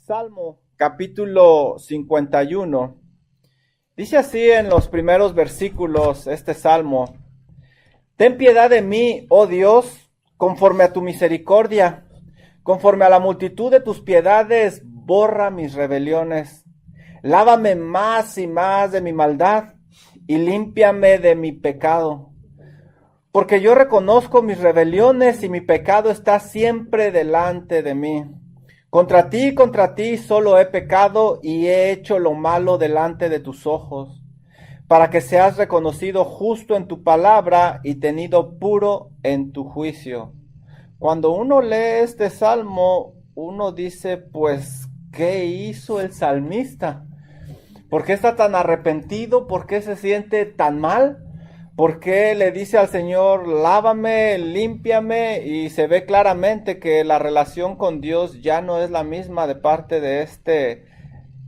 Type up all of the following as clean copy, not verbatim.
Salmo, capítulo 51. Dice así en los primeros versículos este salmo: Ten piedad de mí, oh Dios, conforme a tu misericordia, conforme a la multitud de tus piedades, borra mis rebeliones. Lávame más y más de mi maldad y límpiame de mi pecado. Porque yo reconozco mis rebeliones y mi pecado está siempre delante de mí. Contra ti solo he pecado y he hecho lo malo delante de tus ojos, para que seas reconocido justo en tu palabra y tenido puro en tu juicio. Cuando uno lee este salmo, uno dice, pues, ¿qué hizo el salmista? ¿Por qué está tan arrepentido? ¿Por qué se siente tan mal? ¿Por qué le dice al Señor, lávame, límpiame? Y se ve claramente que la relación con Dios ya no es la misma de parte de este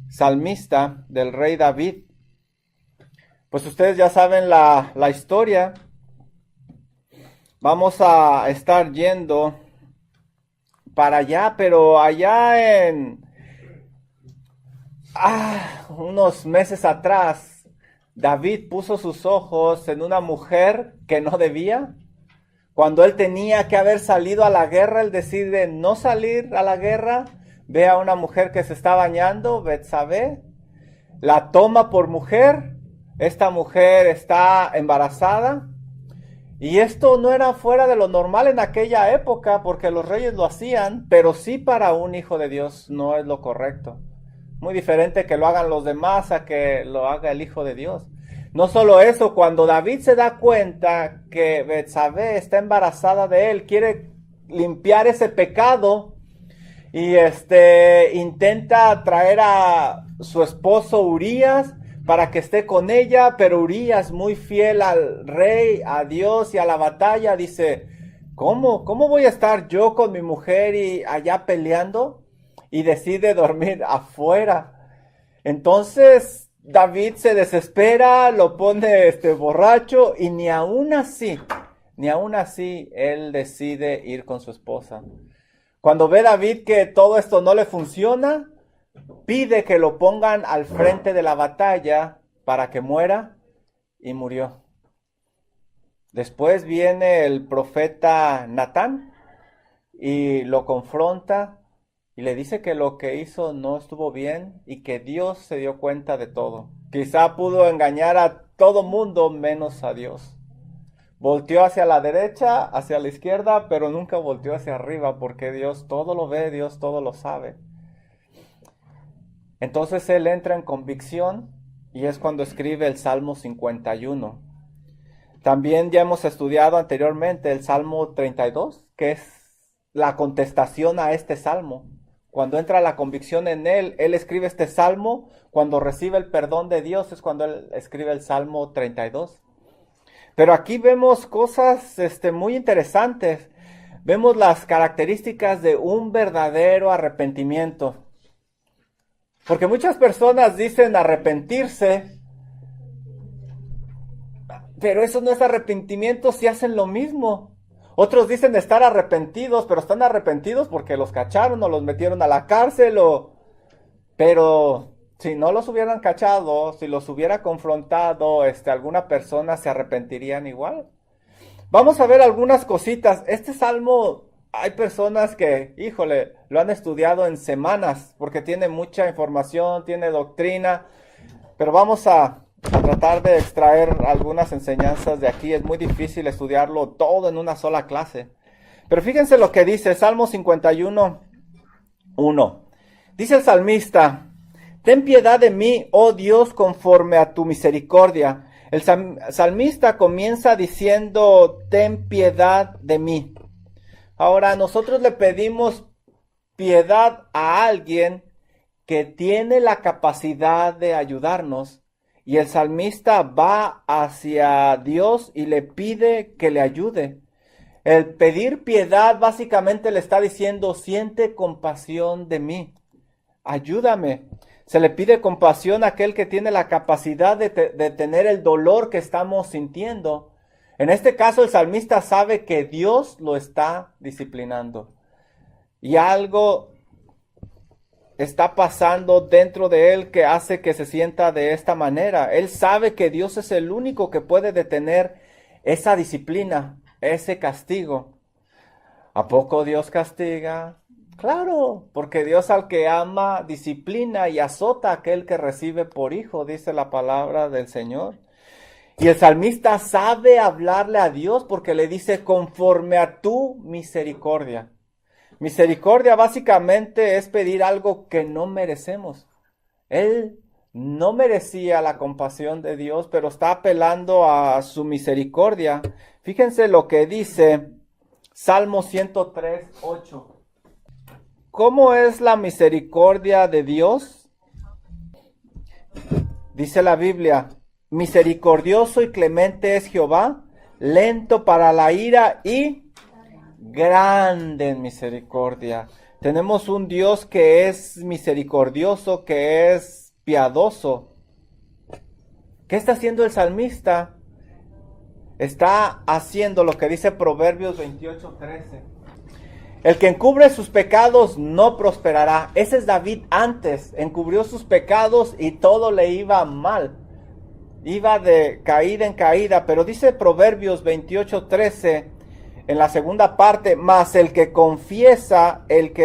salmista, del rey David. Pues ustedes ya saben la historia. Vamos a estar yendo para allá, pero allá en unos meses atrás, David puso sus ojos en una mujer que no debía. Cuando él tenía que haber salido a la guerra, él decide no salir a la guerra. Ve a una mujer que se está bañando, Betsabé, la toma por mujer. Esta mujer está embarazada. Y esto no era fuera de lo normal en aquella época, porque los reyes lo hacían, pero sí para un hijo de Dios no es lo correcto. Muy diferente que lo hagan los demás a que lo haga el Hijo de Dios. No solo eso, cuando David se da cuenta que Betsabé está embarazada de él, quiere limpiar ese pecado y intenta traer a su esposo Urías para que esté con ella, pero Urías, muy fiel al rey, a Dios y a la batalla, dice, ¿cómo voy a estar yo con mi mujer y allá peleando? Y decide dormir afuera. Entonces David se desespera, lo pone borracho y ni aún así él decide ir con su esposa. Cuando ve David que todo esto no le funciona, pide que lo pongan al frente de la batalla para que muera, y murió. Después viene el profeta Natán y lo confronta y le dice que lo que hizo no estuvo bien y que Dios se dio cuenta de todo. Quizá pudo engañar a todo mundo menos a Dios. Volteó hacia la derecha, hacia la izquierda, pero nunca volteó hacia arriba, porque Dios todo lo ve, Dios todo lo sabe. Entonces él entra en convicción y es cuando escribe el Salmo 51. También ya hemos estudiado anteriormente el Salmo 32, que es la contestación a este salmo. Cuando entra la convicción en él escribe este salmo. Cuando recibe el perdón de Dios es cuando él escribe el Salmo 32. Pero aquí vemos cosas muy interesantes. Vemos las características de un verdadero arrepentimiento. Porque muchas personas dicen arrepentirse, pero eso no es arrepentimiento si hacen lo mismo. Otros dicen estar arrepentidos, pero están arrepentidos porque los cacharon o los metieron a la cárcel. Pero si no los hubieran cachado, si los hubiera confrontado, alguna persona se arrepentirían igual. Vamos a ver algunas cositas. Este salmo, hay personas que, híjole, lo han estudiado en semanas porque tiene mucha información, tiene doctrina. Pero vamos a tratar de extraer algunas enseñanzas de aquí. Es muy difícil estudiarlo todo en una sola clase. Pero fíjense lo que dice Salmo 51, 1. Dice el salmista: Ten piedad de mí, oh Dios, conforme a tu misericordia. El salmista comienza diciendo, ten piedad de mí. Ahora, nosotros le pedimos piedad a alguien que tiene la capacidad de ayudarnos, y el salmista va hacia Dios y le pide que le ayude. El pedir piedad básicamente le está diciendo, siente compasión de mí, ayúdame. Se le pide compasión a aquel que tiene la capacidad de tener el dolor que estamos sintiendo. En este caso el salmista sabe que Dios lo está disciplinando. Y algo está pasando dentro de él que hace que se sienta de esta manera? Él sabe que Dios es el único que puede detener esa disciplina, ese castigo. ¿A poco Dios castiga? Claro, porque Dios al que ama disciplina y azota a aquel que recibe por hijo, dice la palabra del Señor. Y el salmista sabe hablarle a Dios porque le dice conforme a tu misericordia. Misericordia básicamente es pedir algo que no merecemos. Él no merecía la compasión de Dios, pero está apelando a su misericordia. Fíjense lo que dice Salmo 103, 8. ¿Cómo es la misericordia de Dios? Dice la Biblia, misericordioso y clemente es Jehová, lento para la ira y grande en misericordia. Tenemos un Dios que es misericordioso, que es piadoso. ¿Qué está haciendo el salmista? Está haciendo lo que dice Proverbios 28:13. El que encubre sus pecados no prosperará. Ese es David antes. Encubrió sus pecados y todo le iba mal. Iba de caída en caída. Pero dice Proverbios 28:13 en la segunda parte, mas el que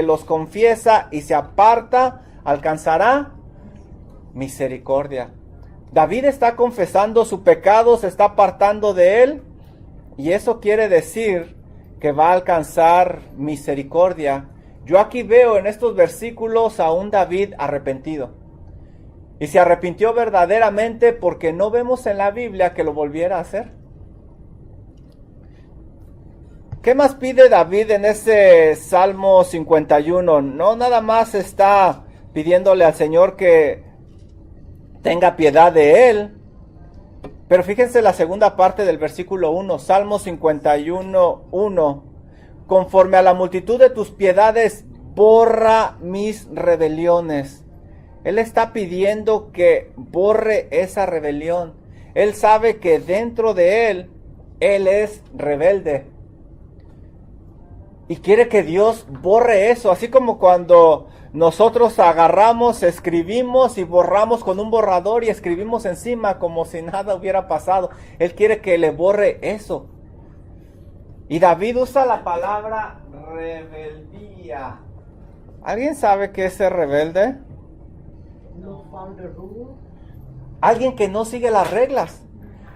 los confiesa y se aparta, alcanzará misericordia. David está confesando su pecado, se está apartando de él, y eso quiere decir que va a alcanzar misericordia. Yo aquí veo en estos versículos a un David arrepentido. Y se arrepintió verdaderamente porque no vemos en la Biblia que lo volviera a hacer. ¿Qué más pide David en ese Salmo 51? No nada más está pidiéndole al Señor que tenga piedad de él. Pero fíjense la segunda parte del versículo 1, Salmo 51, 1. Conforme a la multitud de tus piedades, borra mis rebeliones. Él está pidiendo que borre esa rebelión. Él sabe que dentro de él es rebelde. Y quiere que Dios borre eso, así como cuando nosotros agarramos, escribimos y borramos con un borrador y escribimos encima como si nada hubiera pasado. Él quiere que le borre eso. Y David usa la palabra rebeldía. ¿Alguien sabe qué es ser rebelde? Alguien que no sigue las reglas.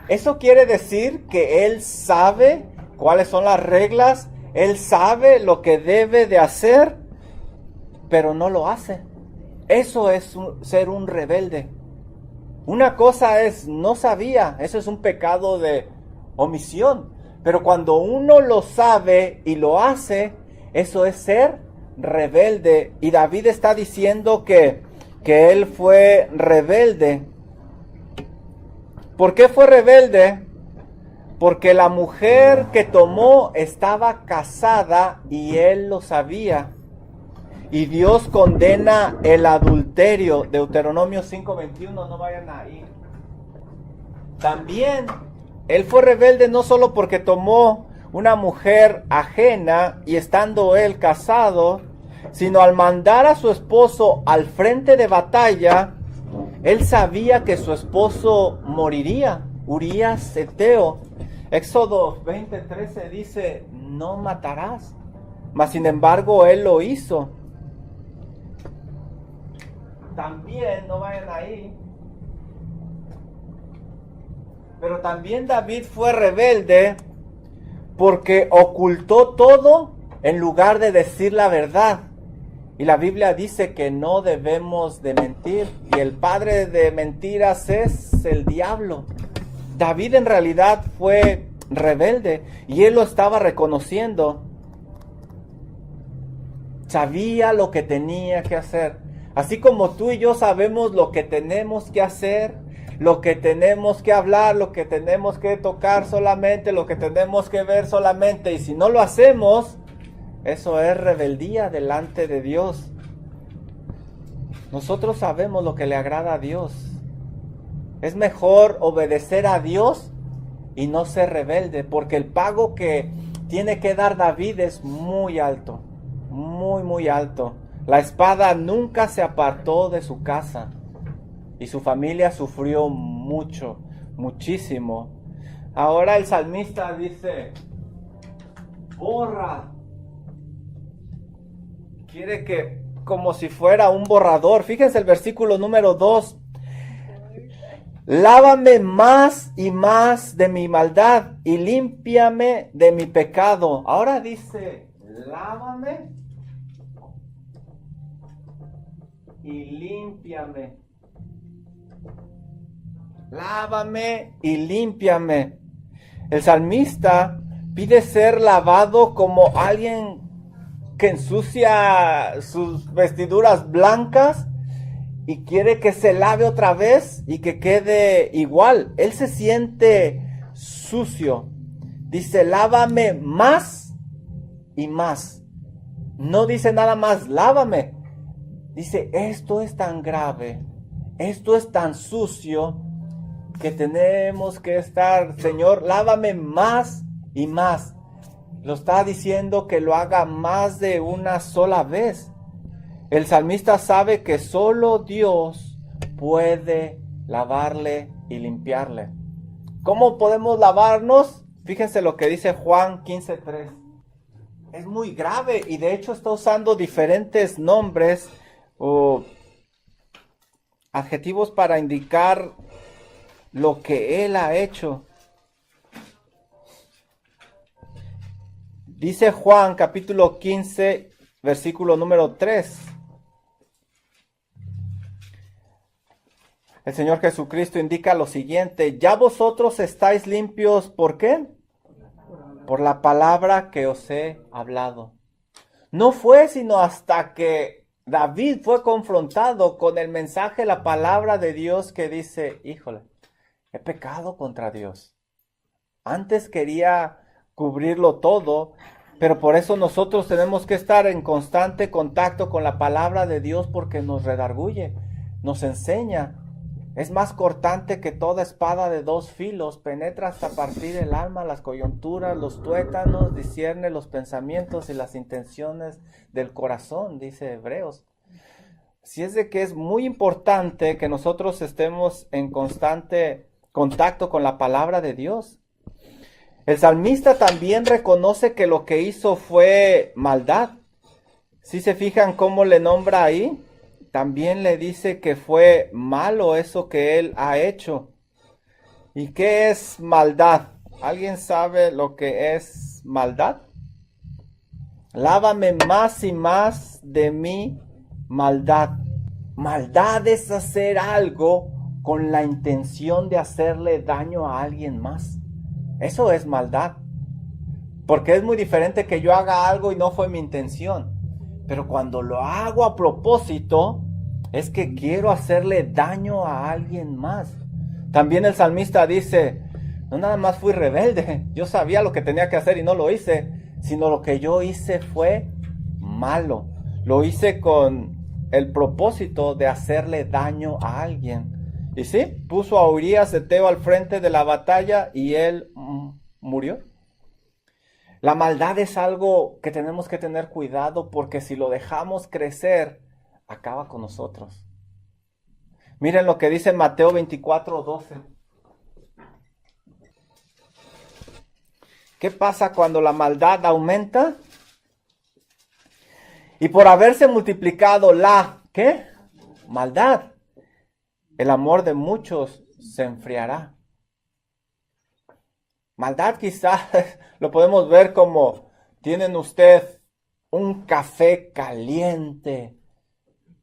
Eso quiere decir que él sabe cuáles son las reglas. Él sabe lo que debe de hacer, pero no lo hace. Eso es ser un rebelde. Una cosa es no sabía, eso es un pecado de omisión. Pero cuando uno lo sabe y lo hace, eso es ser rebelde. Y David está diciendo que él fue rebelde. ¿Por qué fue rebelde? Porque la mujer que tomó estaba casada y él lo sabía. Y Dios condena el adulterio. Deuteronomio 5:21, no vayan ahí. También él fue rebelde no solo porque tomó una mujer ajena y estando él casado, sino al mandar a su esposo al frente de batalla, él sabía que su esposo moriría. Urías Eteo. Éxodo 20:13 dice, no matarás. Mas sin embargo, él lo hizo. También, no vayan ahí. Pero también David fue rebelde porque ocultó todo en lugar de decir la verdad. Y la Biblia dice que no debemos de mentir. Y el padre de mentiras es el diablo. David en realidad fue rebelde y él lo estaba reconociendo. Sabía lo que tenía que hacer. Así como tú y yo sabemos lo que tenemos que hacer, lo que tenemos que hablar, lo que tenemos que tocar solamente, lo que tenemos que ver solamente. Y si no lo hacemos, eso es rebeldía delante de Dios. Nosotros sabemos lo que le agrada a Dios. Es mejor obedecer a Dios y no ser rebelde, porque el pago que tiene que dar David es muy alto, muy alto. La espada nunca se apartó de su casa y su familia sufrió mucho, muchísimo. Ahora el salmista dice, borra. Quiere que, como si fuera un borrador. Fíjense el versículo número 2. Lávame más y más de mi maldad y límpiame de mi pecado. Ahora dice, lávame y límpiame. Lávame y límpiame. El salmista pide ser lavado como alguien que ensucia sus vestiduras blancas y quiere que se lave otra vez y que quede igual. Él se siente sucio. Dice, lávame más y más. No dice nada más, lávame. Dice, esto es tan grave, esto es tan sucio, que tenemos que estar, Señor, lávame más y más. Lo está diciendo que lo haga más de una sola vez. El salmista sabe que solo Dios puede lavarle y limpiarle. ¿Cómo podemos lavarnos? Fíjense lo que dice Juan 15:3. Es muy grave y de hecho está usando diferentes nombres o adjetivos para indicar lo que Él ha hecho. Dice Juan capítulo 15, versículo número 3. El Señor Jesucristo indica lo siguiente: ya vosotros estáis limpios, ¿por qué? Por la palabra que os he hablado. No fue sino hasta que David fue confrontado con el mensaje, la palabra de Dios, que dice, híjole, he pecado contra Dios. Antes quería cubrirlo todo, pero por eso nosotros tenemos que estar en constante contacto con la palabra de Dios, porque nos redarguye, nos enseña. Es más cortante que toda espada de 2 filos, penetra hasta partir el alma, las coyunturas, los tuétanos, discierne los pensamientos y las intenciones del corazón, dice Hebreos. Así es de que es muy importante que nosotros estemos en constante contacto con la palabra de Dios. El salmista también reconoce que lo que hizo fue maldad. Si se fijan cómo le nombra ahí, también le dice que fue malo eso que él ha hecho. ¿Y qué es maldad? ¿Alguien sabe lo que es maldad? Lávame más y más de mi maldad. Maldad es hacer algo con la intención de hacerle daño a alguien más. Eso es maldad. Porque es muy diferente que yo haga algo y no fue mi intención. Pero cuando lo hago a propósito, es que quiero hacerle daño a alguien más. También el salmista dice, no nada más fui rebelde, yo sabía lo que tenía que hacer y no lo hice, sino lo que yo hice fue malo. Lo hice con el propósito de hacerle daño a alguien. Y sí, puso a Urías Eteo al frente de la batalla y él murió. La maldad es algo que tenemos que tener cuidado, porque si lo dejamos crecer, acaba con nosotros. Miren lo que dice Mateo 24:12. ¿Qué pasa cuando la maldad aumenta? Y por haberse multiplicado la, ¿qué? Maldad, el amor de muchos se enfriará. Maldad quizás lo podemos ver como, tienen usted un café caliente,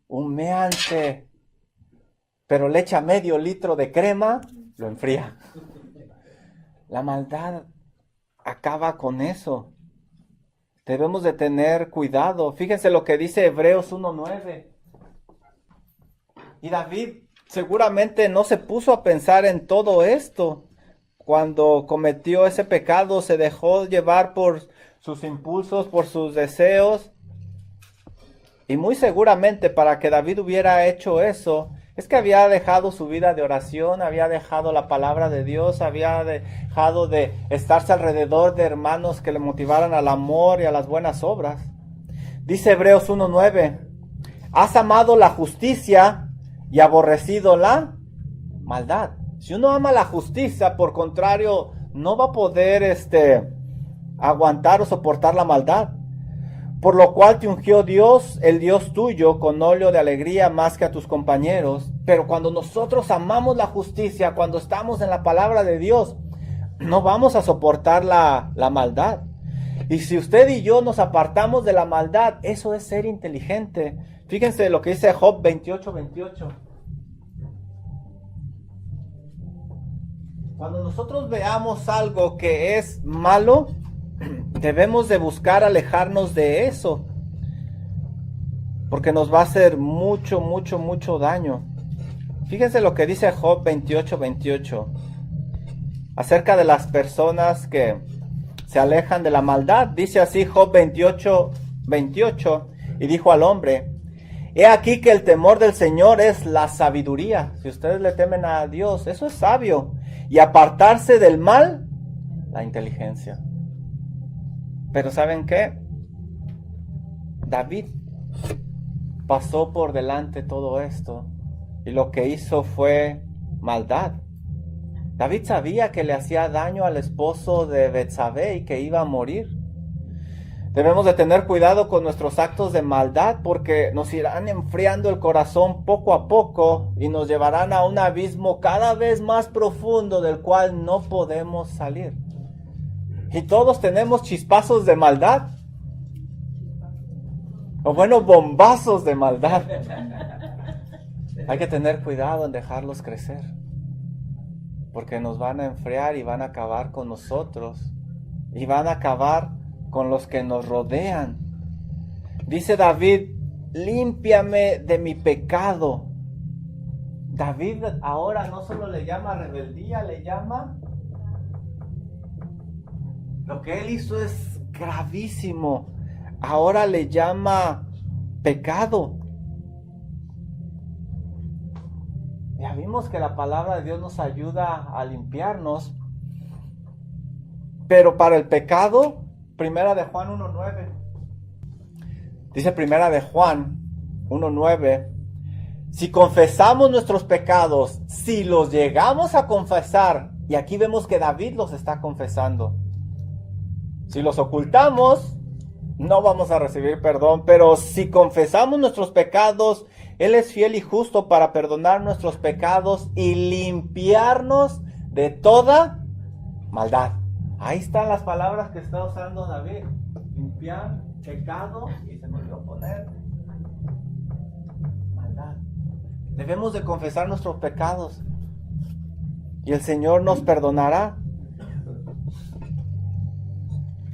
humeante, pero le echa medio litro de crema, lo enfría. La maldad acaba con eso. Debemos de tener cuidado. Fíjense lo que dice Hebreos 1:9. Y David seguramente no se puso a pensar en todo esto. Cuando cometió ese pecado, se dejó llevar por sus impulsos, por sus deseos. Y muy seguramente para que David hubiera hecho eso, es que había dejado su vida de oración, había dejado la palabra de Dios, había dejado de estarse alrededor de hermanos que le motivaran al amor y a las buenas obras. Dice Hebreos 1:9, Has amado la justicia y aborrecido la maldad. Si uno ama la justicia, por contrario, no va a poder aguantar o soportar la maldad. Por lo cual te ungió Dios, el Dios tuyo, con óleo de alegría más que a tus compañeros. Pero cuando nosotros amamos la justicia, cuando estamos en la palabra de Dios, no vamos a soportar la maldad. Y si usted y yo nos apartamos de la maldad, eso es ser inteligente. Fíjense lo que dice Job 28:28. Cuando nosotros veamos algo que es malo, debemos de buscar alejarnos de eso, porque nos va a hacer mucho, mucho, mucho daño. Fíjense lo que dice Job 28:28 acerca de las personas que se alejan de la maldad. Dice así Job 28:28, y dijo al hombre: he aquí que el temor del Señor es la sabiduría. Si ustedes le temen a Dios, eso es sabio. Y apartarse del mal, la inteligencia. Pero ¿saben qué? David pasó por delante todo esto y lo que hizo fue maldad. David sabía que le hacía daño al esposo de Betsabé y que iba a morir. Debemos de tener cuidado con nuestros actos de maldad, porque nos irán enfriando el corazón poco a poco y nos llevarán a un abismo cada vez más profundo del cual no podemos salir. Y todos tenemos chispazos de maldad, o bueno, bombazos de maldad. Hay que tener cuidado en dejarlos crecer, porque nos van a enfriar y van a acabar con nosotros y van a acabar con los que nos rodean. Dice David: límpiame de mi pecado. David ahora no solo le llama rebeldía, le llama... Lo que él hizo es gravísimo. Ahora le llama pecado. Ya vimos que la palabra de Dios nos ayuda a limpiarnos. Pero para el pecado, Primera de Juan 1:9. Dice Primera de Juan 1:9. Si confesamos nuestros pecados, si los llegamos a confesar, y aquí vemos que David los está confesando. Si los ocultamos, no vamos a recibir perdón, pero si confesamos nuestros pecados, Él es fiel y justo para perdonar nuestros pecados y limpiarnos de toda maldad. Ahí están las palabras que está usando David. Limpiar, pecado, y se me olvidó poner maldad. Debemos de confesar nuestros pecados y el Señor nos perdonará.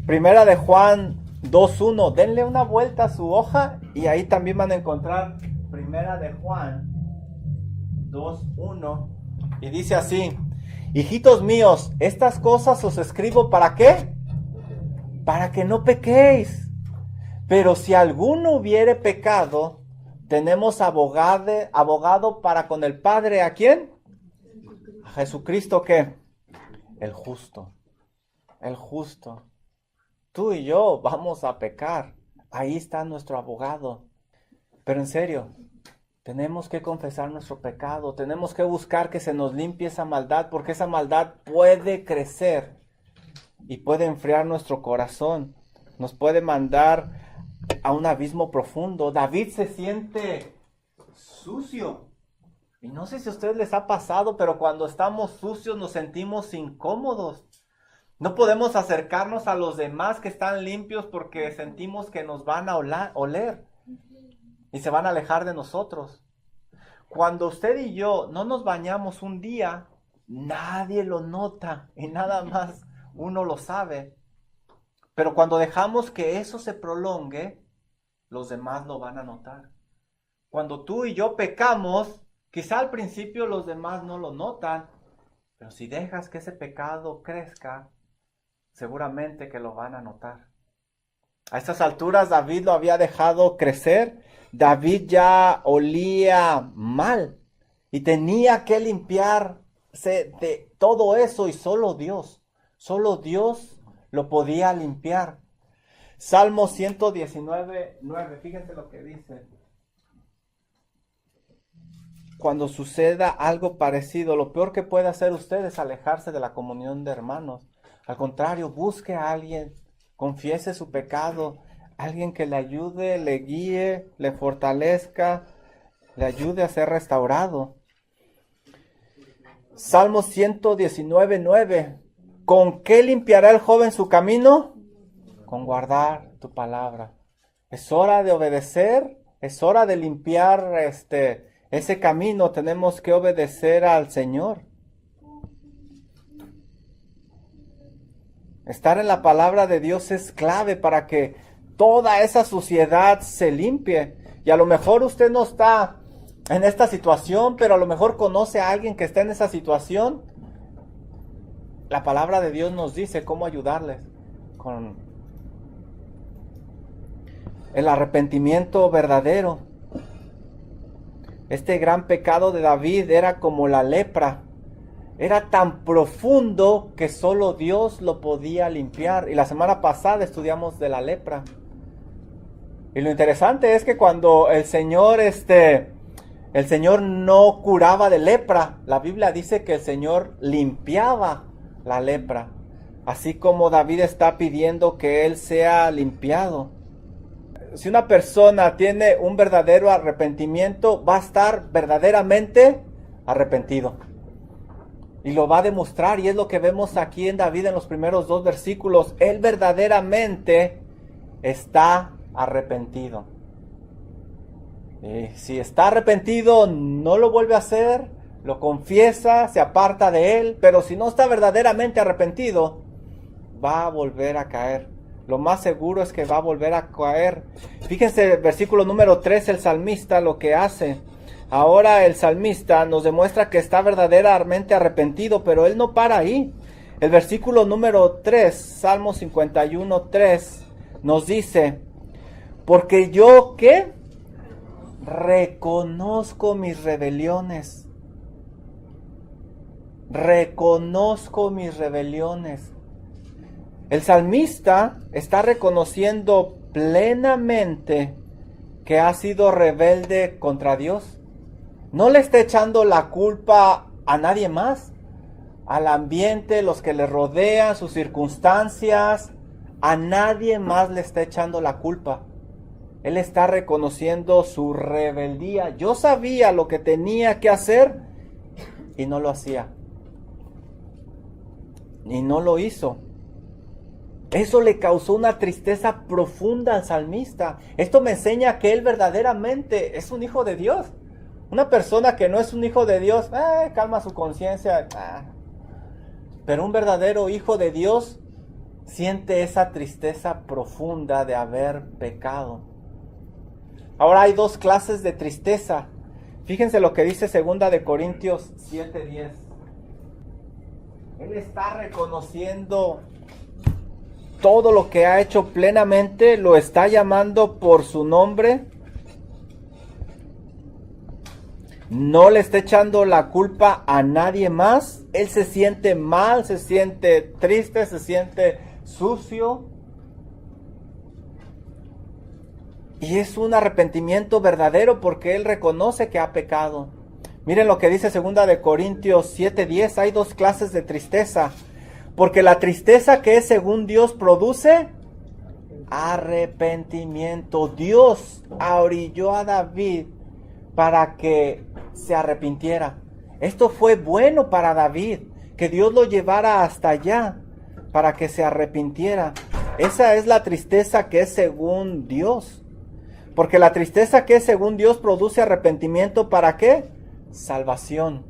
Primera de Juan 2:1. Denle una vuelta a su hoja y ahí también van a encontrar Primera de Juan 2:1. Y dice así: hijitos míos, estas cosas os escribo ¿para qué? Para que no pequéis. Pero si alguno hubiere pecado, tenemos abogado para con el Padre. ¿A quién? A Jesucristo, ¿qué? El justo. El justo. Tú y yo vamos a pecar. Ahí está nuestro abogado. Pero en serio, tenemos que confesar nuestro pecado. Tenemos que buscar que se nos limpie esa maldad, porque esa maldad puede crecer y puede enfriar nuestro corazón. Nos puede mandar a un abismo profundo. David se siente sucio. Y no sé si a ustedes les ha pasado, pero cuando estamos sucios nos sentimos incómodos. No podemos acercarnos a los demás que están limpios porque sentimos que nos van a oler y se van a alejar de nosotros. Cuando usted y yo no nos bañamos un día, nadie lo nota y nada más uno lo sabe. Pero cuando dejamos que eso se prolongue, los demás lo van a notar. Cuando tú y yo pecamos, quizá al principio los demás no lo notan, pero si dejas que ese pecado crezca, seguramente que lo van a notar. A estas alturas David lo había dejado crecer. David ya olía mal y tenía que limpiarse de todo eso, y solo Dios lo podía limpiar. Salmo 119:9, fíjense lo que dice. cuando suceda algo parecido, lo peor que puede hacer usted es alejarse de la comunión de hermanos. Al contrario, busque a alguien, confiese su pecado, alguien que le ayude, le guíe, le fortalezca, le ayude a ser restaurado. Salmo 119:9. ¿Con qué limpiará el joven su camino? Con guardar tu palabra. Es hora de obedecer, es hora de limpiar ese camino. Tenemos que obedecer al Señor. Estar en la palabra de Dios es clave para que toda esa suciedad se limpie. Y a lo mejor usted no está en esta situación, pero a lo mejor conoce a alguien que está en esa situación. La palabra de Dios nos dice cómo ayudarles con el arrepentimiento verdadero. Este gran pecado de David era como la lepra. Era tan profundo que solo Dios lo podía limpiar. Y la semana pasada estudiamos de la lepra. Y lo interesante es que cuando el Señor no curaba de lepra, la Biblia dice que el Señor limpiaba la lepra. Así como David está pidiendo que él sea limpiado. Si una persona tiene un verdadero arrepentimiento, va a estar verdaderamente arrepentido. Y lo va a demostrar, y es lo que vemos aquí en David en los primeros 2 versículos. Él verdaderamente está arrepentido. Y si está arrepentido, no lo vuelve a hacer, lo confiesa, se aparta de él. Pero si no está verdaderamente arrepentido, va a volver a caer. Lo más seguro es que va a volver a caer. Fíjense el versículo número 3, el salmista lo que hace. Ahora el salmista nos demuestra que está verdaderamente arrepentido, pero él no para ahí. El versículo número 3, Salmo 51:3, nos dice: porque yo, ¿qué? Reconozco mis rebeliones. Reconozco mis rebeliones. El salmista está reconociendo plenamente que ha sido rebelde contra Dios. No le está echando la culpa a nadie más, al ambiente, los que le rodean, sus circunstancias. A nadie más le está echando la culpa. Él está reconociendo su rebeldía. Yo sabía lo que tenía que hacer y no lo hacía. Y no lo hizo. Eso le causó una tristeza profunda al salmista. Esto me enseña que él verdaderamente es un hijo de Dios. Una persona que no es un hijo de Dios, calma su conciencia. Pero un verdadero hijo de Dios siente esa tristeza profunda de haber pecado. Ahora hay 2 clases de tristeza. Fíjense lo que dice 2 de Corintios 7:10. Él está reconociendo todo lo que ha hecho plenamente, lo está llamando por su nombre. No le está echando la culpa a nadie más. Él se siente mal, se siente triste, se siente sucio. Y es un arrepentimiento verdadero porque él reconoce que ha pecado. Miren lo que dice 2 de Corintios 7:10. Hay 2 clases de tristeza. Porque la tristeza que es según Dios produce arrepentimiento. Dios orilló a David para que se arrepintiera. Esto fue bueno para David, que Dios lo llevara hasta allá para que se arrepintiera. Esa es la tristeza que es según Dios. Porque la tristeza que es según Dios produce arrepentimiento. ¿Para qué? Salvación.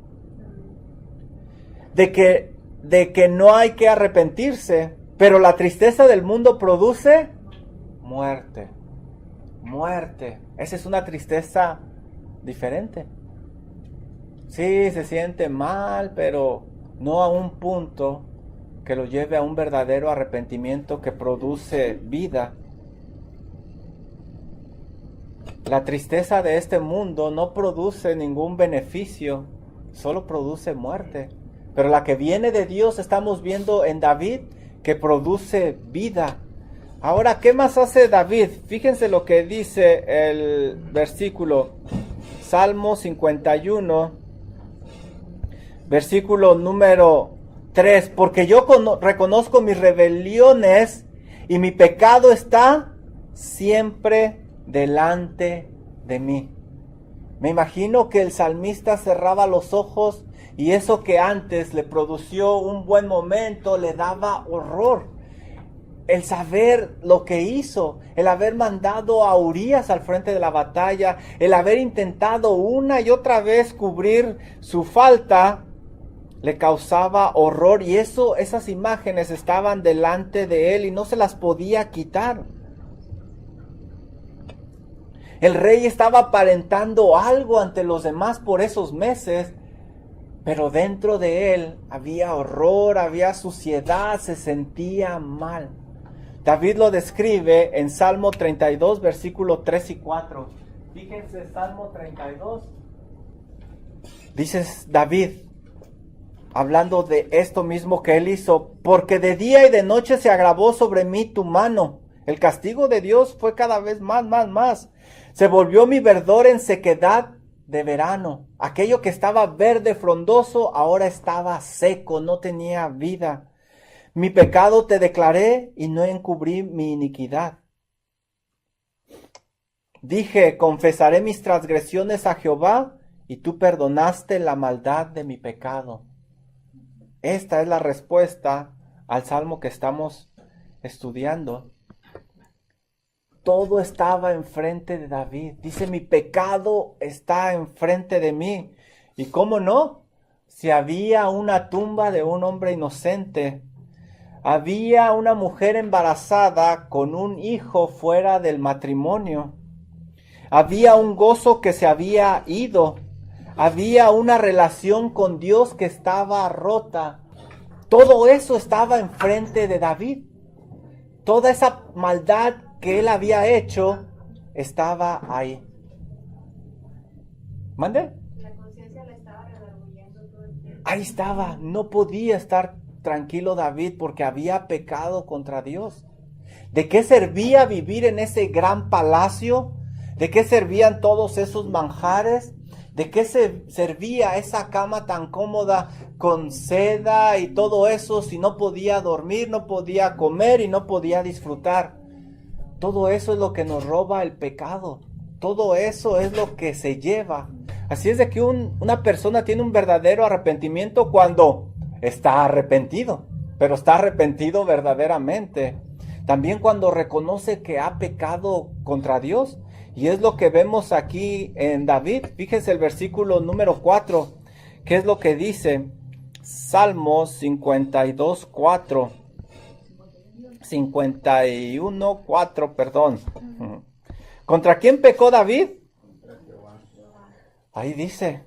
De que no hay que arrepentirse, pero la tristeza del mundo produce muerte. Muerte. Esa es una tristeza diferente. Sí, se siente mal, pero no a un punto que lo lleve a un verdadero arrepentimiento que produce vida. La tristeza de este mundo no produce ningún beneficio, solo produce muerte. Pero la que viene de Dios estamos viendo en David, que produce vida. Ahora, ¿qué más hace David? Fíjense lo que dice el versículo Salmo 51, versículo número 3. Porque yo reconozco mis rebeliones y mi pecado está siempre delante de mí. Me imagino que el salmista cerraba los ojos y eso que antes le produció un buen momento le daba horror. El saber lo que hizo, el haber mandado a Urías al frente de la batalla, el haber intentado una y otra vez cubrir su falta, le causaba horror y esas imágenes estaban delante de él y no se las podía quitar. El rey estaba aparentando algo ante los demás por esos meses, pero dentro de él había horror, había suciedad, se sentía mal. David lo describe en Salmo 32, versículos 3 y 4. Fíjense, Salmo 32. Dice David, hablando de esto mismo que él hizo, porque de día y de noche se agravó sobre mí tu mano. El castigo de Dios fue cada vez más. Se volvió mi verdor en sequedad de verano. Aquello que estaba verde, frondoso, ahora estaba seco, no tenía vida. Mi pecado te declaré y no encubrí mi iniquidad. Dije, confesaré mis transgresiones a Jehová, y tú perdonaste la maldad de mi pecado. Esta es la respuesta al salmo que estamos estudiando. Todo estaba enfrente de David. Dice, mi pecado está enfrente de mí. ¿Y cómo no? Si había una tumba de un hombre inocente, había una mujer embarazada con un hijo fuera del matrimonio, había un gozo que se había ido, había una relación con Dios que estaba rota. Todo eso estaba enfrente de David. Toda esa maldad que él había hecho estaba ahí. ¿Mande? La conciencia le estaba redarguyendo todo el tiempo. Ahí estaba. No podía estar tranquilo David porque había pecado contra Dios. ¿De qué servía vivir en ese gran palacio? ¿De qué servían todos esos manjares? ¿De qué servía esa cama tan cómoda con seda y todo eso si no podía dormir, no podía comer y no podía disfrutar? Todo eso es lo que nos roba el pecado. Todo eso es lo que se lleva. Así es de que una persona tiene un verdadero arrepentimiento cuando está arrepentido, pero está arrepentido verdaderamente. También cuando reconoce que ha pecado contra Dios. Y es lo que vemos aquí en David. Fíjense el versículo número 4. ¿Qué es lo que dice? Salmos 52, 4. 51, 4, perdón. ¿Contra quién pecó David? Ahí dice,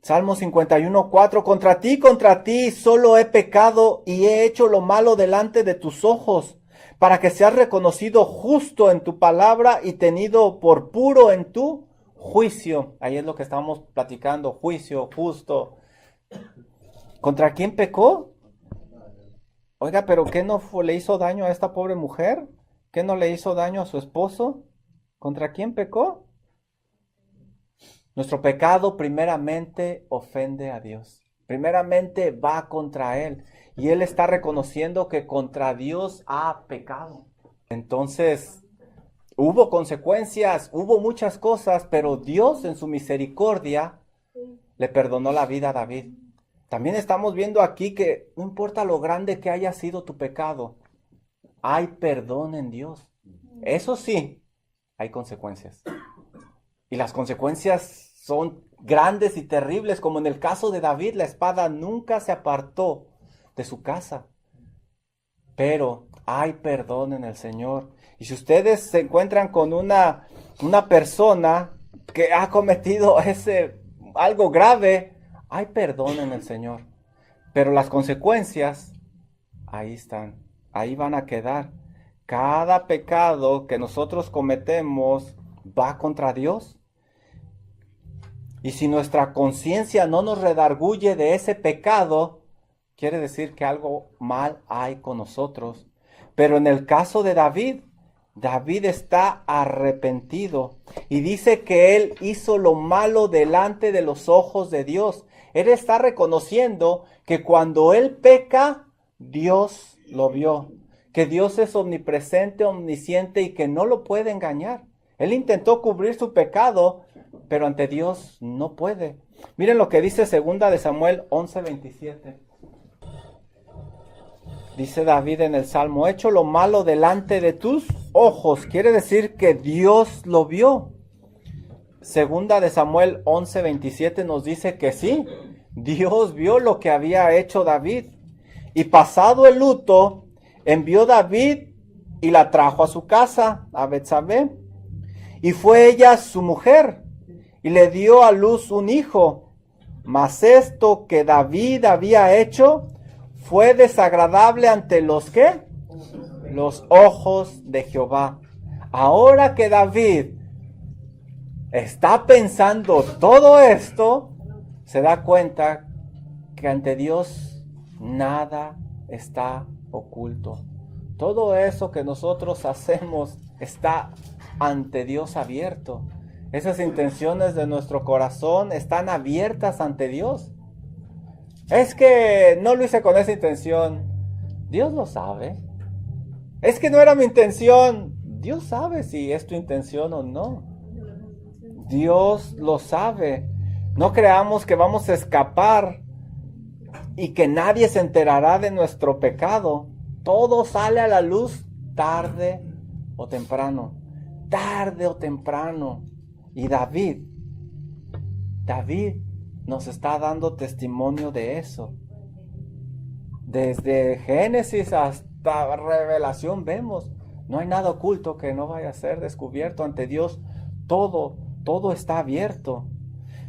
Salmo 51, 4, contra ti solo he pecado y he hecho lo malo delante de tus ojos, para que seas reconocido justo en tu palabra y tenido por puro en tu juicio. Ahí es lo que estamos platicando, juicio, justo. ¿Contra quién pecó? Oiga, pero ¿qué no le hizo daño a esta pobre mujer? ¿Qué no le hizo daño a su esposo? ¿Contra quién pecó? Nuestro pecado primeramente ofende a Dios. Primeramente va contra Él. Y Él está reconociendo que contra Dios ha pecado. Entonces, hubo consecuencias, hubo muchas cosas, pero Dios en su misericordia le perdonó la vida a David. También estamos viendo aquí que no importa lo grande que haya sido tu pecado, hay perdón en Dios. Eso sí, hay consecuencias. Y las consecuencias son grandes y terribles, como en el caso de David, la espada nunca se apartó de su casa. Pero hay perdón en el Señor. Y si ustedes se encuentran con una persona que ha cometido algo grave, hay perdón en el Señor. Pero las consecuencias, ahí están, ahí van a quedar. Cada pecado que nosotros cometemos va contra Dios. Y si nuestra conciencia no nos redarguye de ese pecado, quiere decir que algo mal hay con nosotros. Pero en el caso de David, David está arrepentido y dice que él hizo lo malo delante de los ojos de Dios. Él está reconociendo que cuando él peca, Dios lo vio, que Dios es omnipresente, omnisciente y que no lo puede engañar. Él intentó cubrir su pecado, pero ante Dios no puede. Miren lo que dice 2 de Samuel 11:27. Dice David en el Salmo, he hecho lo malo delante de tus ojos. Quiere decir que Dios lo vio. 2 de Samuel 11:27 nos dice que sí, Dios vio lo que había hecho David. Y pasado el luto, envió David y la trajo a su casa, a Betsabé. Y fue ella su mujer, y le dio a luz un hijo. Mas esto que David había hecho fue desagradable ante los ¿qué? Los ojos de Jehová. Ahora que David está pensando todo esto, se da cuenta que ante Dios nada está oculto. Todo eso que nosotros hacemos está ante Dios abierto. Esas intenciones de nuestro corazón están abiertas ante Dios. Es que no lo hice con esa intención. Dios lo sabe. Es que no era mi intención. Dios sabe si es tu intención o no. Dios lo sabe. No creamos que vamos a escapar y que nadie se enterará de nuestro pecado. Todo sale a la luz tarde o temprano. Tarde o temprano. Y David nos está dando testimonio de eso. Desde Génesis hasta Revelación vemos, no hay nada oculto que no vaya a ser descubierto ante Dios. Todo está abierto.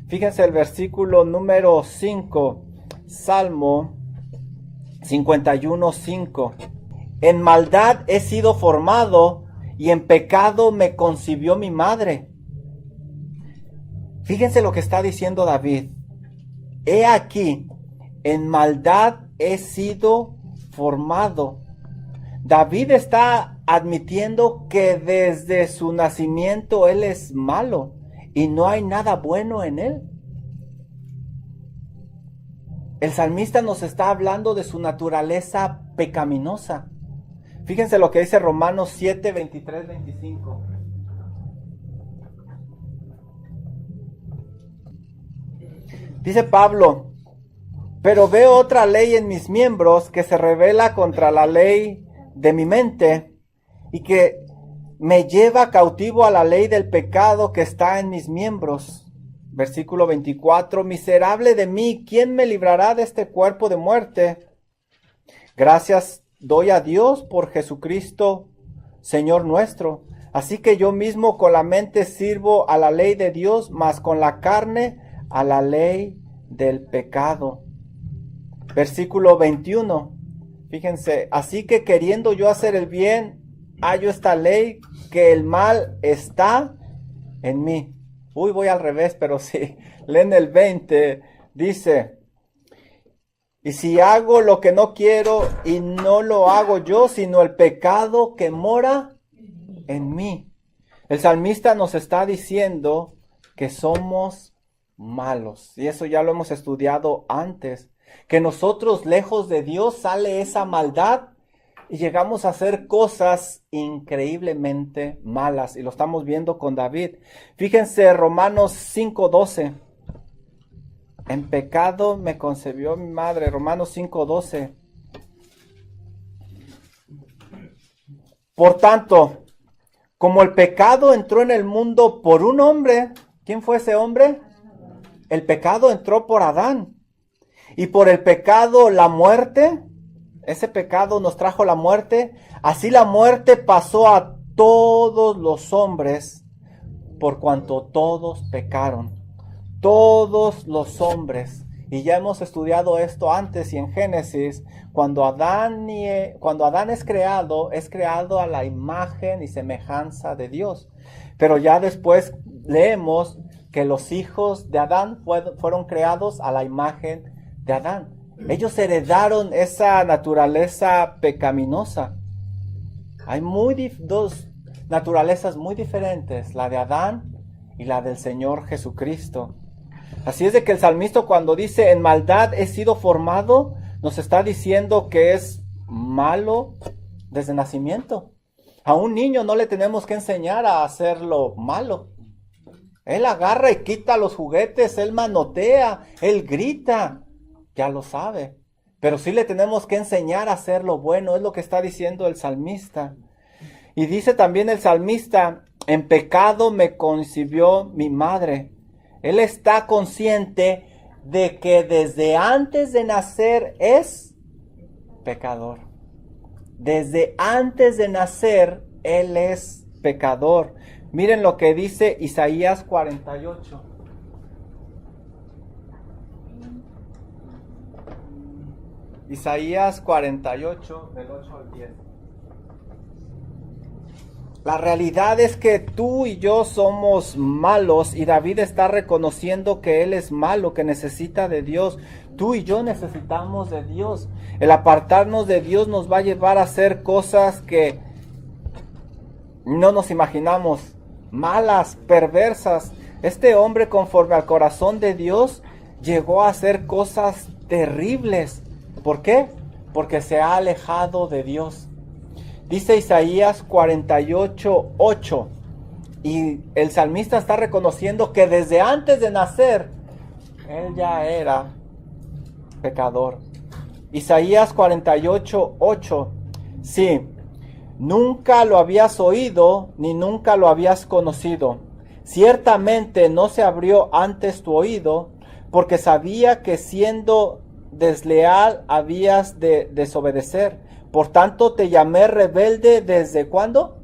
Fíjense el versículo número 5, Salmo 51:5. En maldad he sido formado y en pecado me concibió mi madre. Fíjense lo que está diciendo David. He aquí, en maldad he sido formado. David está admitiendo que desde su nacimiento él es malo y no hay nada bueno en él. El salmista nos está hablando de su naturaleza pecaminosa. Fíjense lo que dice Romanos 7, 23, 25. Dice Pablo, pero veo otra ley en mis miembros que se rebela contra la ley de mi mente y que me lleva cautivo a la ley del pecado que está en mis miembros. Versículo 24, miserable de mí, ¿quién me librará de este cuerpo de muerte? Gracias doy a Dios por Jesucristo, Señor nuestro. Así que yo mismo con la mente sirvo a la ley de Dios, mas con la carne a la ley del pecado. Versículo 21. Fíjense, así que queriendo yo hacer el bien, hallo esta ley, que el mal está en mí. Voy al revés, pero si leen el 20, dice, y si hago lo que no quiero y no lo hago yo, sino el pecado que mora en mí. El salmista nos está diciendo que somos malos. Y eso ya lo hemos estudiado antes. Que nosotros lejos de Dios sale esa maldad y llegamos a hacer cosas increíblemente malas. Y lo estamos viendo con David. Fíjense Romanos 5:12. En pecado me concebió mi madre. Romanos 5:12. Por tanto, como el pecado entró en el mundo por un hombre, ¿quién fue ese hombre? El pecado entró por Adán. Y por el pecado la muerte, ese pecado nos trajo la muerte. Así la muerte pasó a todos los hombres, por cuanto todos pecaron. Todos los hombres. Y ya hemos estudiado esto antes y en Génesis, cuando Adán es creado a la imagen y semejanza de Dios. Pero ya después leemos que los hijos de Adán fueron creados a la imagen de Adán. Ellos heredaron esa naturaleza pecaminosa. Hay dos naturalezas muy diferentes, la de Adán y la del Señor Jesucristo. Así es de que el salmista cuando dice en maldad he sido formado, nos está diciendo que es malo desde nacimiento. A un niño no le tenemos que enseñar a hacer lo malo. Él agarra y quita los juguetes, él manotea, él grita, ya lo sabe. Pero sí le tenemos que enseñar a hacer lo bueno, es lo que está diciendo el salmista. Y dice también el salmista, en pecado me concibió mi madre. Él está consciente de que desde antes de nacer es pecador. Desde antes de nacer, él es pecador. Miren lo que dice Isaías 48. Isaías 48, del 8 al 10. La realidad es que tú y yo somos malos y David está reconociendo que él es malo, que necesita de Dios. Tú y yo necesitamos de Dios. El apartarnos de Dios nos va a llevar a hacer cosas que no nos imaginamos, malas, perversas. Este hombre, conforme al corazón de Dios, llegó a hacer cosas terribles. ¿Por qué? Porque se ha alejado de Dios. Dice Isaías 48, 8. Y el salmista está reconociendo que desde antes de nacer, él ya era pecador. Isaías 48, 8. Sí, nunca lo habías oído, ni nunca lo habías conocido. Ciertamente no se abrió antes tu oído, porque sabía que siendo desleal habías de desobedecer. Por tanto te llamé rebelde ¿desde cuándo?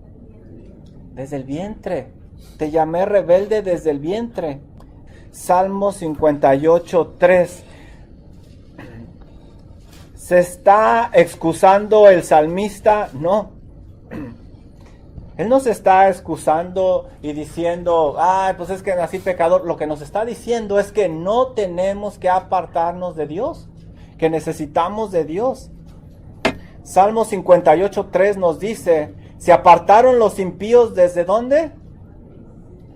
Desde el vientre. Te llamé rebelde desde el vientre. Salmo 58, 3. ¿Se está excusando el salmista? No. Él no se está excusando y diciendo, ay, pues es que nací pecador. Lo que nos está diciendo es que no tenemos que apartarnos de Dios, que necesitamos de Dios. Salmo 58, 3 nos dice, ¿se apartaron los impíos desde dónde?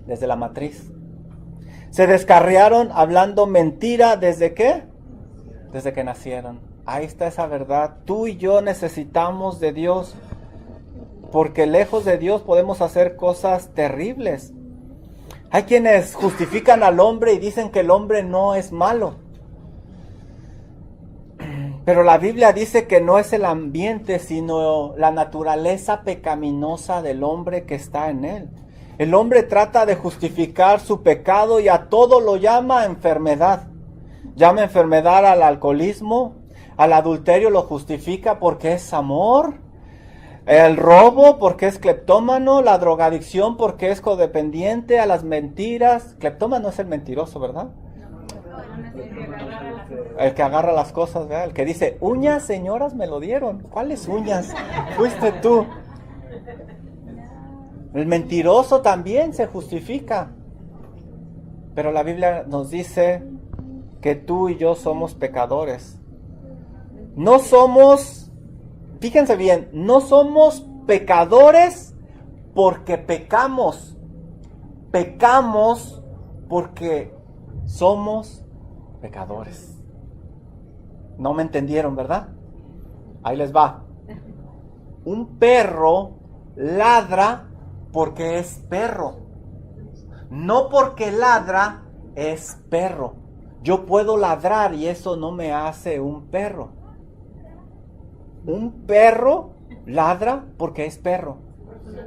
Desde la matriz. ¿Se descarriaron hablando mentira desde qué? Desde que nacieron. Ahí está esa verdad. Tú y yo necesitamos de Dios, porque lejos de Dios podemos hacer cosas terribles. Hay quienes justifican al hombre y dicen que el hombre no es malo. Pero la Biblia dice que no es el ambiente, sino la naturaleza pecaminosa del hombre que está en él. El hombre trata de justificar su pecado y a todo lo llama enfermedad. Llama enfermedad al alcoholismo, al adulterio lo justifica porque es amor, el robo porque es cleptómano, la drogadicción porque es codependiente, a las mentiras. Cleptómano es el mentiroso, ¿verdad? El que agarra las cosas, ¿verdad? El que dice, uñas, señoras, me lo dieron. ¿Cuáles uñas? Fuiste tú. El mentiroso también se justifica. Pero la Biblia nos dice que tú y yo somos pecadores. No somos, fíjense bien, no somos pecadores porque pecamos. Pecamos porque somos pecadores. No me entendieron, ¿verdad? Ahí les va. Un perro ladra porque es perro. No porque ladra es perro. Yo puedo ladrar y eso no me hace un perro. Un perro ladra porque es perro.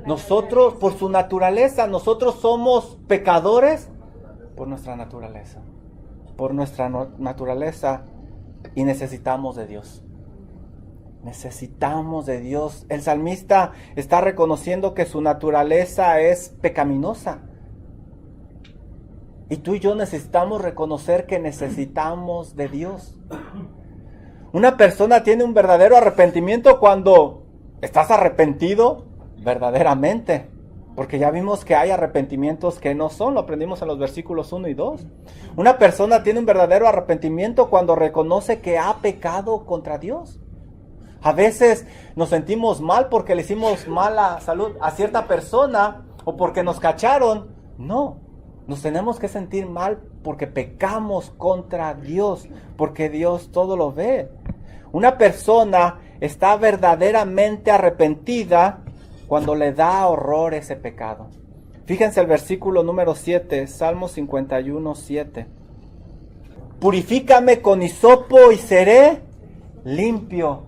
Nosotros, por su naturaleza, nosotros somos pecadores por nuestra naturaleza. Por nuestra naturaleza. Y necesitamos de Dios. Necesitamos de Dios. El salmista está reconociendo que su naturaleza es pecaminosa. Y tú y yo necesitamos reconocer que necesitamos de Dios. Una persona tiene un verdadero arrepentimiento cuando estás arrepentido verdaderamente. Porque ya vimos que hay arrepentimientos que no son, lo aprendimos en los versículos 1 y 2. Una persona tiene un verdadero arrepentimiento cuando reconoce que ha pecado contra Dios. A veces nos sentimos mal porque le hicimos mala salud a cierta persona o porque nos cacharon. No, nos tenemos que sentir mal porque pecamos contra Dios, porque Dios todo lo ve. Una persona está verdaderamente arrepentida cuando le da horror ese pecado. Fíjense el versículo número 7, Salmo 51, 7. Purifícame con hisopo y seré limpio.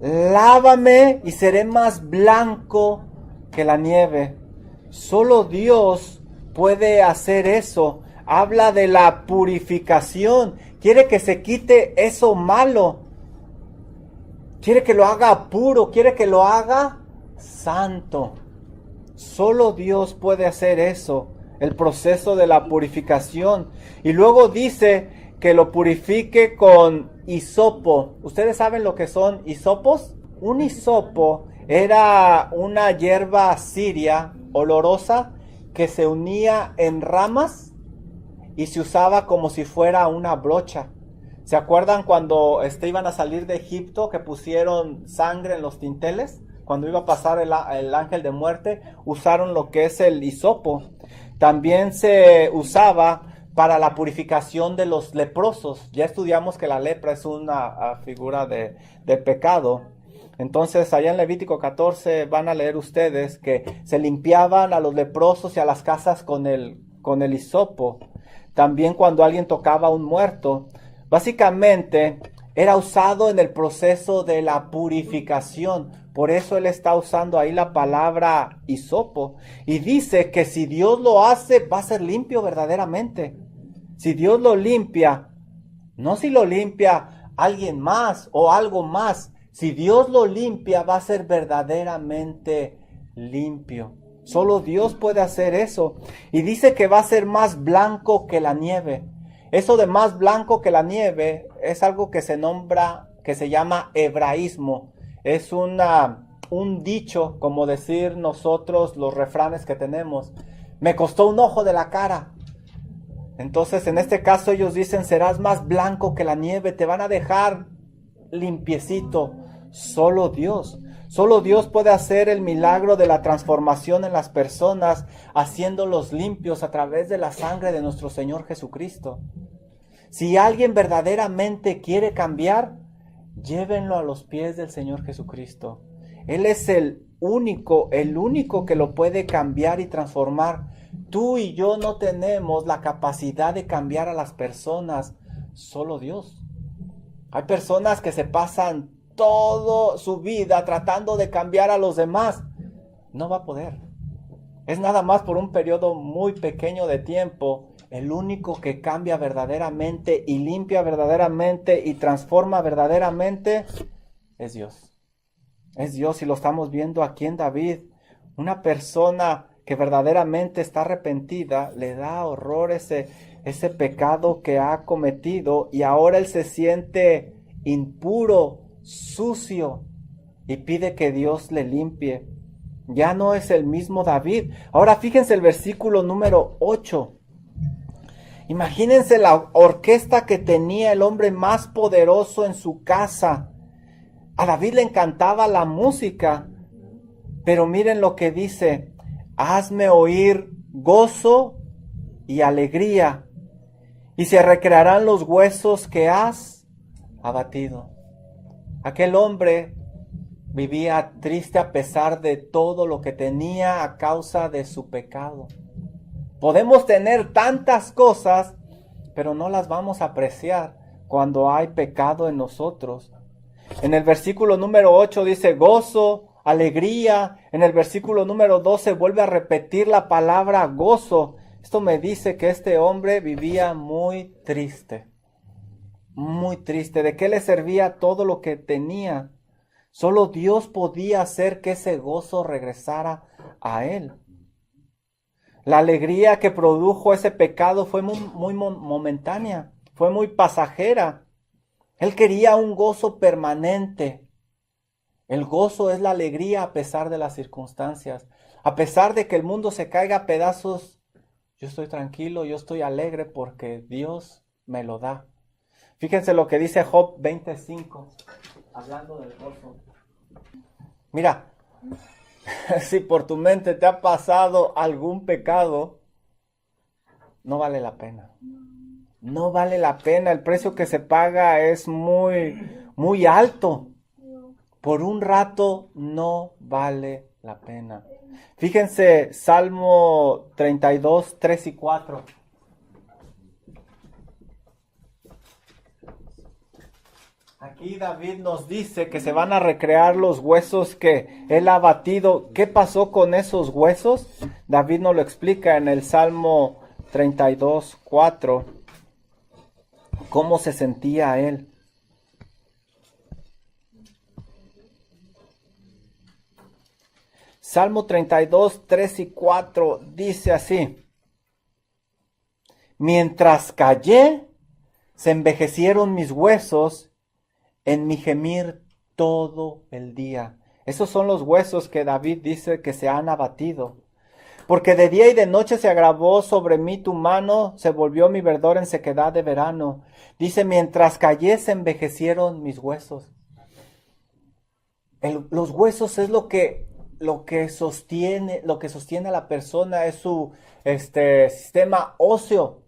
Lávame y seré más blanco que la nieve. Solo Dios puede hacer eso. Habla de la purificación. Quiere que se quite eso malo. Quiere que lo haga puro. Quiere que lo haga santo. Solo Dios puede hacer eso. El proceso de la purificación. Y luego dice que lo purifique con hisopo. ¿Ustedes saben lo que son hisopos? Un hisopo era una hierba siria olorosa que se unía en ramas y se usaba como si fuera una brocha. ¿Se acuerdan cuando iban a salir de Egipto que pusieron sangre en los dinteles? Cuando iba a pasar el ángel de muerte, usaron lo que es el hisopo. También se usaba para la purificación de los leprosos. Ya estudiamos que la lepra es una figura de pecado. Entonces, allá en Levítico 14 van a leer ustedes que se limpiaban a los leprosos y a las casas con el hisopo. También cuando alguien tocaba a un muerto. Básicamente, era usado en el proceso de la purificación. Por eso él está usando ahí la palabra hisopo. Y dice que si Dios lo hace, va a ser limpio verdaderamente. Si Dios lo limpia, no si lo limpia alguien más o algo más. Si Dios lo limpia, va a ser verdaderamente limpio. Solo Dios puede hacer eso. Y dice que va a ser más blanco que la nieve. Eso de más blanco que la nieve es algo que se nombra, que se llama hebraísmo. Es un dicho, como decir nosotros los refranes que tenemos. Me costó un ojo de la cara. Entonces, en este caso ellos dicen, serás más blanco que la nieve, te van a dejar limpiecito. Solo Dios puede hacer el milagro de la transformación en las personas, haciéndolos limpios a través de la sangre de nuestro Señor Jesucristo. Si alguien verdaderamente quiere cambiar, llévenlo a los pies del Señor Jesucristo. Él es el único que lo puede cambiar y transformar. Tú y yo no tenemos la capacidad de cambiar a las personas, solo Dios. Hay personas que se pasan toda su vida tratando de cambiar a los demás. No va a poder. Es nada más por un periodo muy pequeño de tiempo. El único que cambia verdaderamente y limpia verdaderamente y transforma verdaderamente es Dios. Es Dios, y lo estamos viendo aquí en David. Una persona que verdaderamente está arrepentida, le da horror ese pecado que ha cometido, y ahora él se siente impuro, sucio, y pide que Dios le limpie. Ya no es el mismo David. Ahora fíjense el versículo número 8. Imagínense la orquesta que tenía el hombre más poderoso en su casa. A David le encantaba la música, pero miren lo que dice: hazme oír gozo y alegría, y se recrearán los huesos que has abatido. Aquel hombre vivía triste a pesar de todo lo que tenía a causa de su pecado. Podemos tener tantas cosas, pero no las vamos a apreciar cuando hay pecado en nosotros. En el versículo número 8 dice gozo, alegría. En el versículo número 12 vuelve a repetir la palabra gozo. Esto me dice que este hombre vivía muy triste. Muy triste. ¿De qué le servía todo lo que tenía? Solo Dios podía hacer que ese gozo regresara a él. La alegría que produjo ese pecado fue muy momentánea, fue muy pasajera. Él quería un gozo permanente. El gozo es la alegría a pesar de las circunstancias. A pesar de que el mundo se caiga a pedazos, yo estoy tranquilo, yo estoy alegre porque Dios me lo da. Fíjense lo que dice Job 25, hablando del gozo. Mira, si por tu mente te ha pasado algún pecado, no vale la pena. No vale la pena. El precio que se paga es muy alto. Por un rato no vale la pena. Fíjense, Salmo 32, 3 y 4. Aquí David nos dice que se van a recrear los huesos que él ha batido. ¿Qué pasó con esos huesos? David nos lo explica en el Salmo 32, 4. ¿Cómo se sentía él? Salmo 32, 3 y 4 dice así: mientras callé, se envejecieron mis huesos en mi gemir todo el día. Esos son los huesos que David dice que se han abatido. Porque de día y de noche se agravó sobre mí tu mano, se volvió mi verdor en sequedad de verano. Dice, mientras callé se envejecieron mis huesos. Los huesos es lo que sostiene a la persona, es su sistema óseo.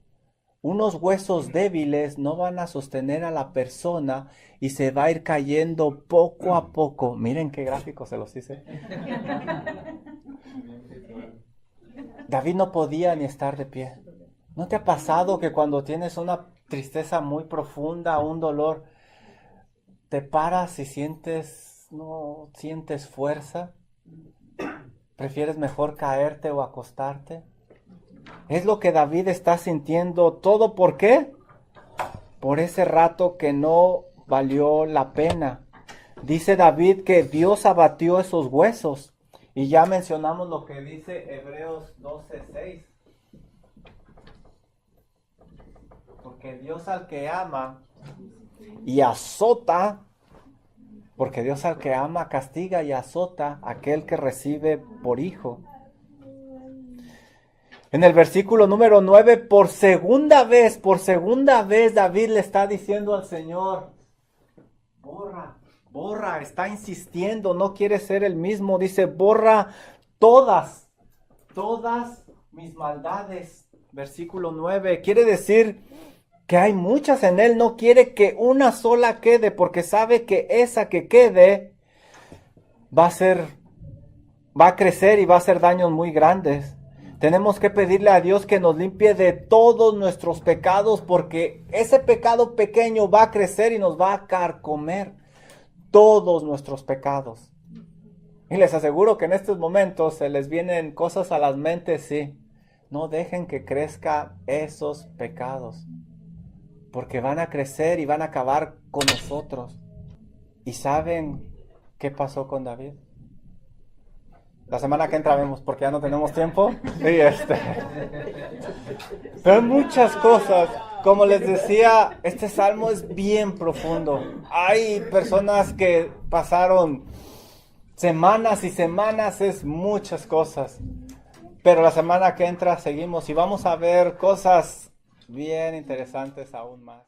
Unos huesos débiles no van a sostener a la persona y se va a ir cayendo poco a poco. Miren qué gráfico se los hice. David no podía ni estar de pie. ¿No te ha pasado que cuando tienes una tristeza muy profunda, un dolor, te paras y no sientes fuerza? ¿Prefieres mejor caerte o acostarte? Es lo que David está sintiendo. ¿Todo por qué? Por ese rato que no valió la pena. Dice David que Dios abatió esos huesos. Y ya mencionamos lo que dice Hebreos 12:6. Porque Dios al que ama y azota, porque Dios al que ama castiga y azota a aquel que recibe por hijo. En el versículo número 9, por segunda vez, David le está diciendo al Señor, borra, está insistiendo, no quiere ser el mismo. Dice, borra todas mis maldades. Versículo 9, quiere decir que hay muchas en él, no quiere que una sola quede, porque sabe que esa que quede va a crecer y va a hacer daños muy grandes. Tenemos que pedirle a Dios que nos limpie de todos nuestros pecados, porque ese pecado pequeño va a crecer y nos va a carcomer todos nuestros pecados. Y les aseguro que en estos momentos se les vienen cosas a las mentes, sí. No dejen que crezcan esos pecados, porque van a crecer y van a acabar con nosotros. ¿Y saben qué pasó con David? La semana que entra vemos, porque ya no tenemos tiempo. Pero hay muchas cosas. Como les decía, este salmo es bien profundo. Hay personas que pasaron semanas y semanas, es muchas cosas. Pero la semana que entra seguimos y vamos a ver cosas bien interesantes aún más.